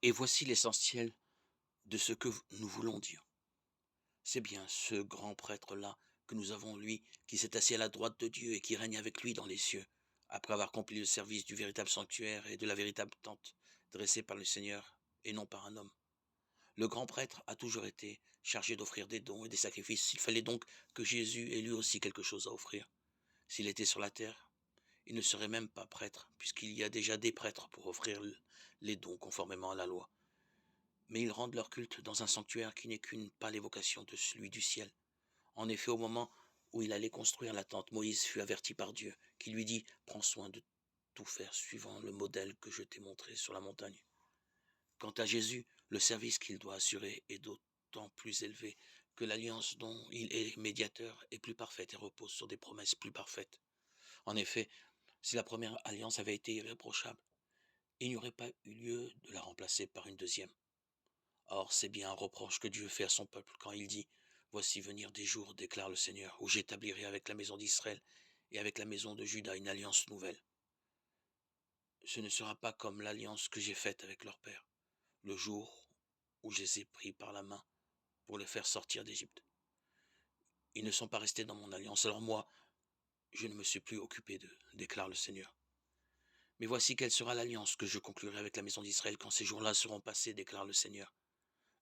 Et voici l'essentiel de ce que nous voulons dire. C'est bien ce grand prêtre-là que nous avons, lui, qui s'est assis à la droite de Dieu et qui règne avec lui dans les cieux, après avoir accompli le service du véritable sanctuaire et de la véritable tente dressée par le Seigneur et non par un homme. Le grand prêtre a toujours été chargé d'offrir des dons et des sacrifices. Il fallait donc que Jésus ait lui aussi quelque chose à offrir. S'il était sur la terre, il ne serait même pas prêtre, puisqu'il y a déjà des prêtres pour offrir les dons conformément à la loi. Mais ils rendent leur culte dans un sanctuaire qui n'est qu'une pâle évocation de celui du ciel. En effet, au moment où il allait construire la tente, Moïse fut averti par Dieu, qui lui dit « Prends soin de tout faire suivant le modèle que je t'ai montré sur la montagne ». Quant à Jésus, le service qu'il doit assurer est d'autant plus élevé que l'alliance dont il est médiateur est plus parfaite et repose sur des promesses plus parfaites. En effet, si la première alliance avait été irréprochable, il n'y aurait pas eu lieu de la remplacer par une deuxième. Or, c'est bien un reproche que Dieu fait à son peuple quand il dit « Voici venir des jours, déclare le Seigneur, où j'établirai avec la maison d'Israël et avec la maison de Juda une alliance nouvelle. Ce ne sera pas comme l'alliance que j'ai faite avec leur père, le jour où je les ai pris par la main pour les faire sortir d'Égypte. Ils ne sont pas restés dans mon alliance, alors moi, je ne me suis plus occupé d'eux, déclare le Seigneur. Mais voici quelle sera l'alliance que je conclurai avec la maison d'Israël quand ces jours-là seront passés, déclare le Seigneur.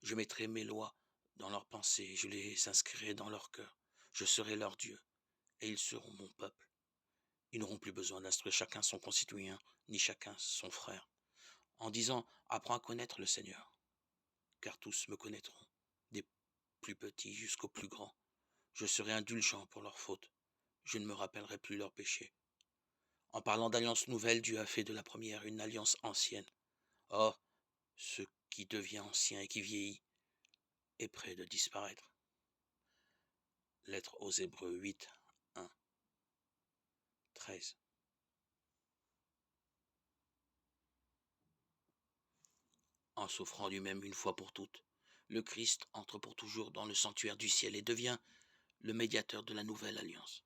Je mettrai mes lois dans leurs pensées, je les inscrirai dans leur cœur. Je serai leur Dieu, et ils seront mon peuple. Ils n'auront plus besoin d'instruire chacun son concitoyen, ni chacun son frère, en disant « Apprends à connaître le Seigneur », car tous me connaîtront, des plus petits jusqu'aux plus grands. Je serai indulgent pour leurs fautes, je ne me rappellerai plus leurs péchés. En parlant d'alliance nouvelle, Dieu a fait de la première une alliance ancienne. Or, ce qui devient ancien et qui vieillit est près de disparaître. Lettre aux Hébreux 8, 1, 13. En s'offrant lui-même une fois pour toutes, le Christ entre pour toujours dans le sanctuaire du ciel et devient le médiateur de la nouvelle alliance.